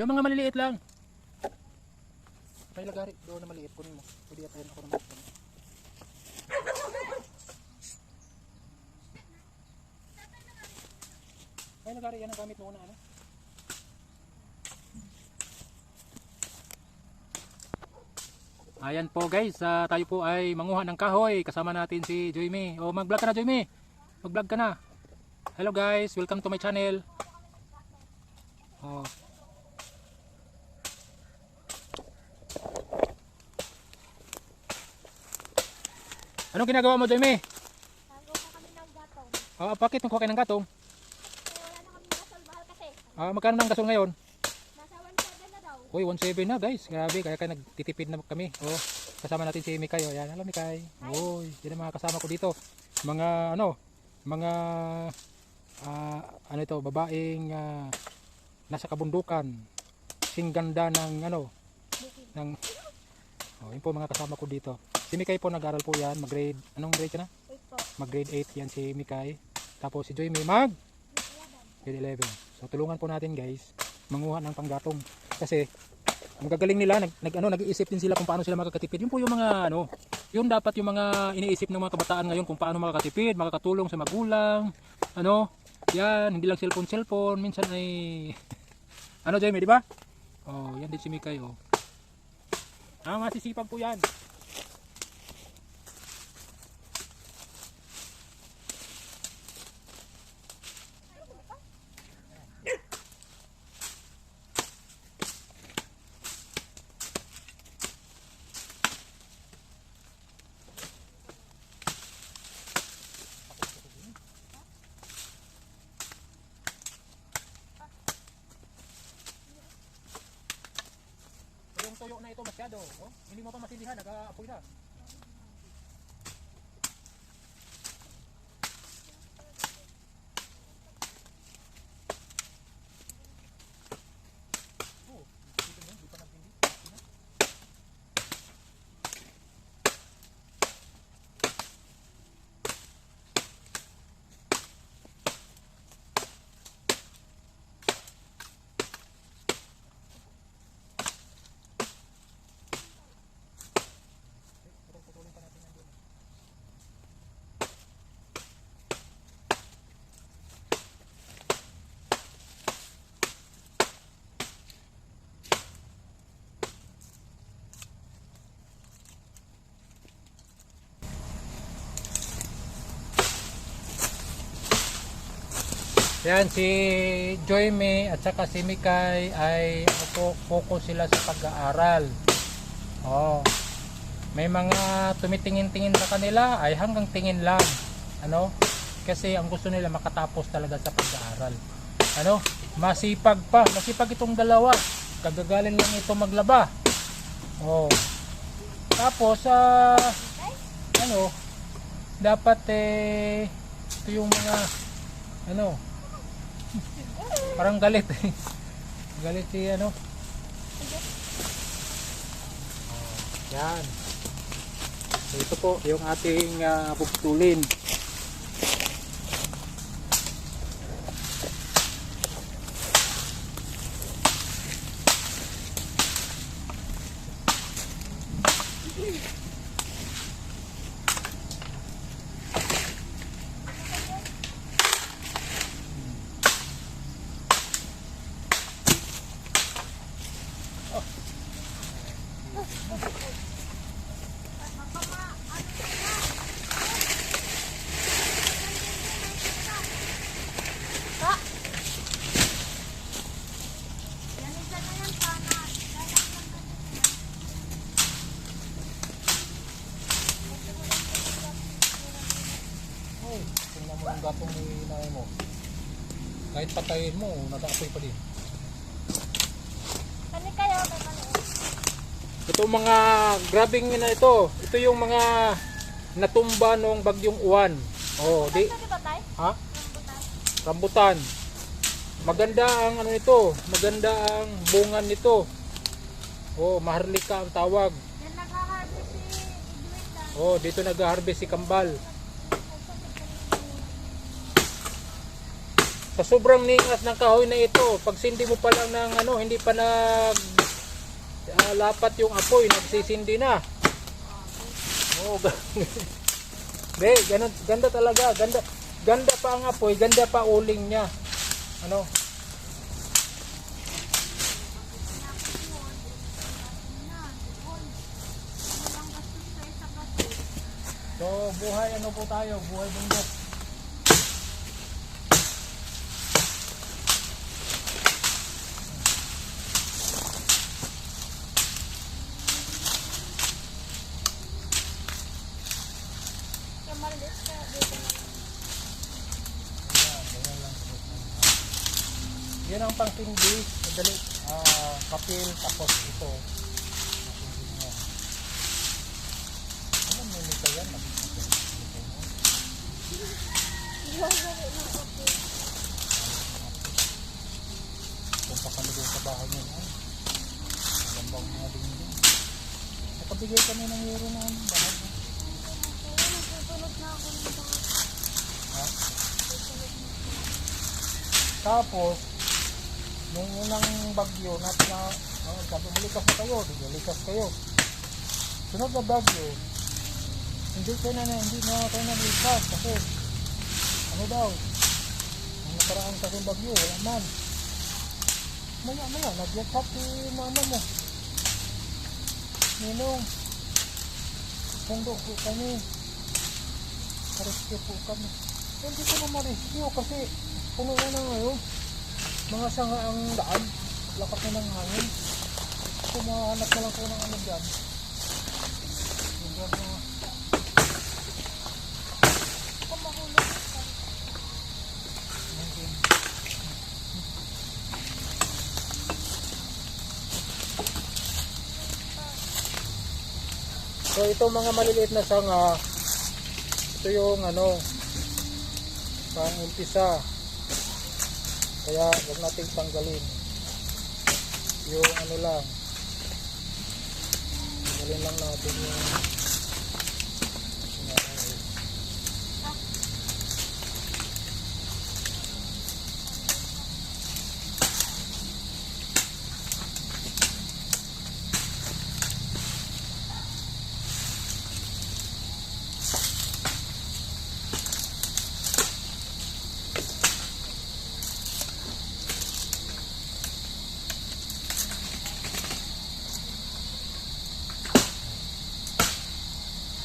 Yung mga maliliit lang. May lagari doon na maliit, kunin mo. Pwede atayin ako naman. May lagari yan ang gamit noon na ano. Ayan po guys, tayo po ay manguha ng kahoy. Kasama natin si Joyme. O mag-vlog ka na Joyme. Mag-vlog ka na. Hello guys, welcome to my channel. Oh. Anong ginagawa mo Joyme? Nagawa kami ng gatong. Bakit nagkuha kayo ng gatong? Wala na kami gasol, mahal kasi. Magkano ng gasol ngayon? Nasa 1.7 na daw. Uy, 1.7 na guys. Grabe, kaya nagtitipid na kami. Oh, kasama natin si Mikay. Oh, yan, hello Mikay. Uy, yan ang mga kasama ko dito. Mga mga ano ito, babaeng nasa kabundukan. Sing ganda ng yun po mga kasama ko dito. Si Mikay po nag-aral po yan, mag-grade, anong grade ka na? 8 po. Mag-grade 8 yan si Mikay. Tapos si Joyme grade 11. So tulungan po natin guys, manguha ng panggatong. Kasi ang gagaling nila, nag-iisip din sila kung paano sila makakatipid. Yun po yung mga yun dapat yung mga iniisip ng mga kabataan ngayon kung paano makakatipid, makakatulong sa magulang. Yan, hindi lang cellphone, minsan ay Joyme, di ba? Oh, yan din si Mikay oh. Masisipag po yan. Yung tuyo na ito masyado, oh. Hindi mo pa masilihan, nag-aapoy na. Yan, si Joyme at saka si Mikay ay focus sila sa pag-aaral. Oh. May mga tumitingin-tingin sa kanila ay hanggang tingin lang. Kasi ang gusto nila makatapos talaga sa pag-aaral. Masipag pa. Masipag itong dalawa. Kagagaling lang ito maglaba. Oh. Tapos dapat ito yung mga parang galit galit si yan. So ito po yung ating puputulin. Tingnan mo yung gatong ni nanay mo. Kahit patayin mo, nag-aapoy pa din. Kani kayo, kay maliit. Ito mga grabing na ito. Ito yung mga natumba nung bagyong uwan. Oh, di. Ito di ba tay? Ha? Rambutan. Rambutan. Maganda ang nito. Maganda ang bungan nito. Oh, maharlika ang tawag. Yan nag-harvest si Edwin na. Oh, dito nag-harvest si Kambal. Sa sobrang ningas ng kahoy na ito, pag sindi mo pa lang ng ano, hindi pa nag lapat yung apoy, nagsisindi na. Oh, be, ganun, ganda talaga, ganda pa ang apoy, ganda pa uling niya. Ano? So, buhay ano po tayo, buhay bundok. Kamalis ka, dito na lang. Ayan lang. Yan ang pangtindi, madali, papel, tapos ito. Matindi mo. Alam mo nito yan, Iwagali ng kape. kung pakalagay sa bahay niya, ay, alam bang mga dingding. Nakabigay kami ng euro na bahay niya. Nagtutulog na ako ng bahay. Ha? Tapos, nung unang bagyo, sabi mo likas na kayo, likas kayo. Sunod na bagyo, hindi na kayo nalikas kasi, ano daw, ang nakaraan kasi bagyo, wala man. Maya, nag-yakap si mama mo. Ninong, sundo po kami. Rescue po kami. Hindi ko na ma-rescue kasi puno na ngayon. Mga sanga ang daan. Lakas na ng hangin. So mahanap na lang po ng ano dyan. Kung mahulog ka. So ito mga maliliit na sanga, ito yung ano, pang umpisa. Kaya huwag nating tanggalin. Yung ano lang, tanggalin lang natin yung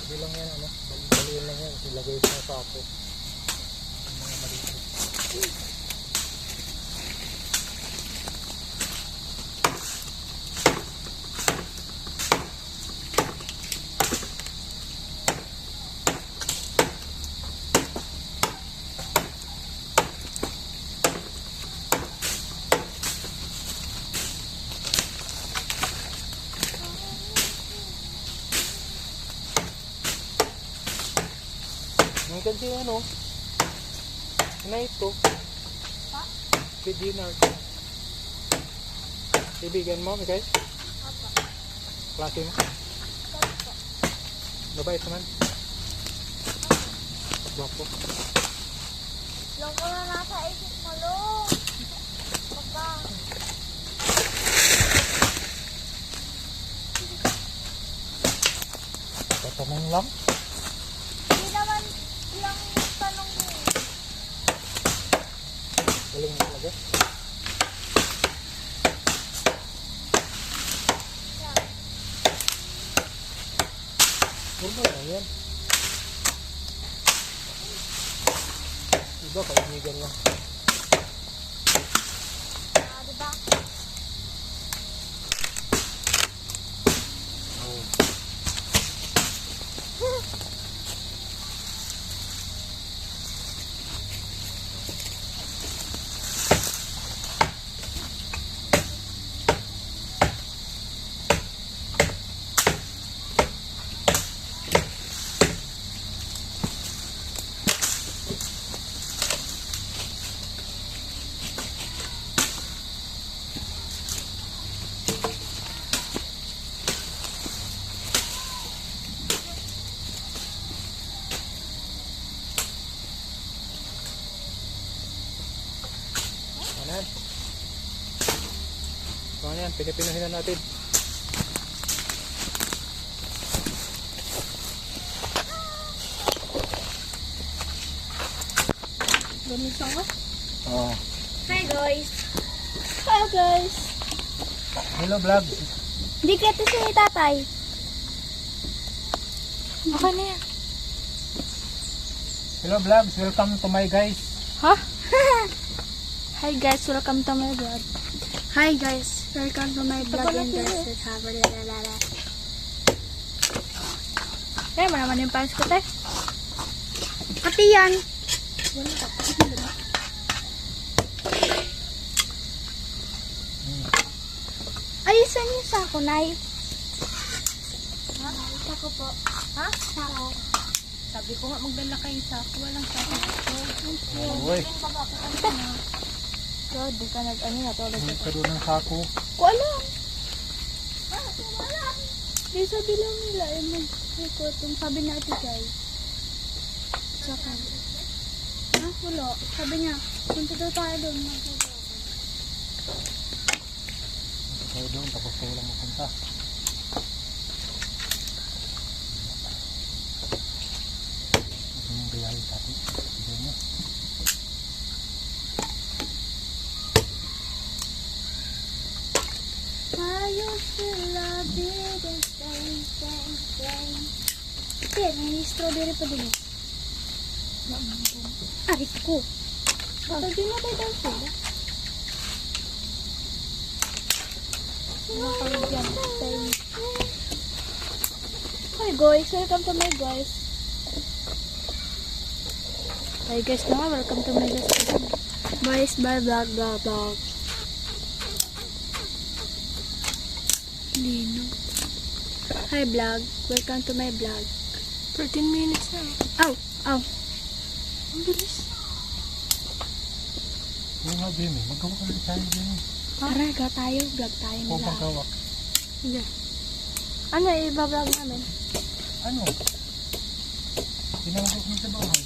hindi lang yan, ano, baliin lang yan, ilagay sa sapo. Yung mga maliit. Yung kasi ano, na ito, Pa? si Dinard. Ibigan mo, Mikay? Apa? Klase mo? Sorry po. Mabait naman. Gwapo. Lang ko na nasa isip mo, Lo. Baka. Tatanong lang. Hindi naman lang yung tanong mo. Galing mo talaga. Yan. Normal lang yan. Iba, kaibigan lang. Diba? Oh. Ayan, pinipinuhin na natin. Gumising ko. Oh. Hi guys. Hi guys. Hello vlog. Hindi ka ito si tatay. Okay na yan. Hello vlogs, welcome to my guys. Huh? Hi guys, welcome to my vlog. Hi guys, welcome to my vlog and guys, kaya mo naman yung pants ko, te. Pati yan. Wala ka. Ayusan yung sako, Nay. Ha? Sako po. Ha? Sako. Sabi ko nga magdala kayo sako. Walang sako. Uy, God, di ka nag-ano na to. may karoon ng sako. Ko alam. Di sabi lang nila, mag-record yung sabi ni Ate Jai. Saka. Ha? Wala. Sabi niya, punta daw tayo doon. Tayo doon, tapos kayo lang mapunta. Ito yung biyahe sa atin. Tignan nyo. Tayo sila bigay, bang, bang, bang. Okay, may strawberry pa din. Aray ko. Pag din natin daw sila. Hi guys, welcome to my guys. Hi guys na, welcome to my guys. Guys, bye vlog, vlog, vlog. Lino. Hi vlog, welcome to my vlog. 13 minutes na. Ow, ow. Ang bilis. Yung nga, Jimmy, magawa ka na tayo, Jimmy. Tara, ga tayo, vlog tayo O nila. magawa. Hindi. Ano, iba-vlog namin? Ano? Tinawag mo sa bahay.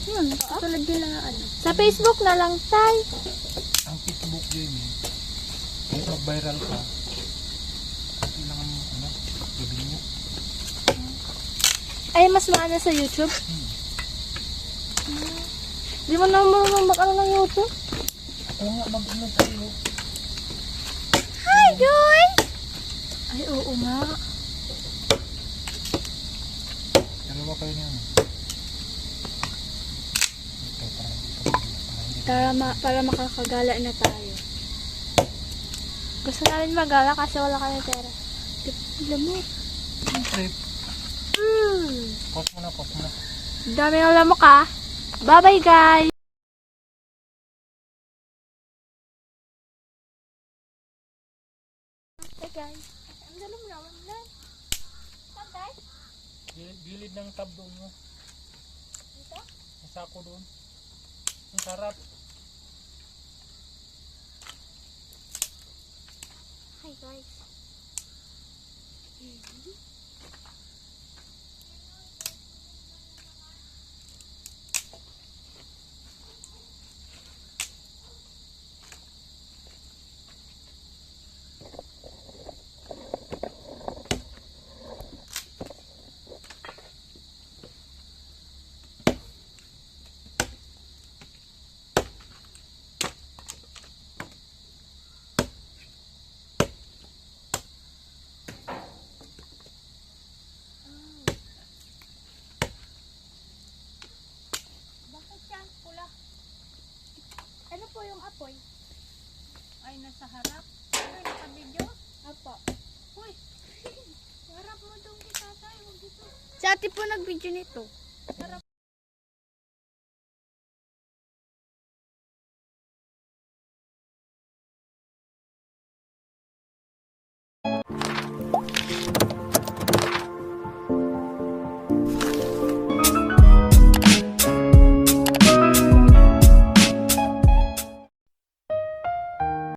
Yun, katulad din na ano. Sa Facebook na lang, tay. Ang Facebook, Jimmy, kung mag-viral ka, kailangan mo, ano, gawin mo. Ay, mas maana sa YouTube. Di mo naman marunong mag-ano ng YouTube? Oo nga, mag-ano tayo. Hi, guys! Ay, oo nga. Dalawa kayo niya, ano? Okay, para hindi Para makakagala na tayo. Gusto namin magala kasi wala kami pera. Alam mo. Siyempre, Hmm. pause mo na, pause mo na. Dami ng lamok ah. Bye-bye, guys! Hey, guys. Ang dalam naman na. Saan, guys? Gilid ng tab doon mo. Dito? Ang sako doon. Ang sarap. Hi, guys. Bakit yan? Pula. Ano po yung apoy? Ay, nasa harap. Ay, naka-video. Apo. Uy, harap mo doon kita tayo. Huwag dito. Si ate po nag-video nito. Harap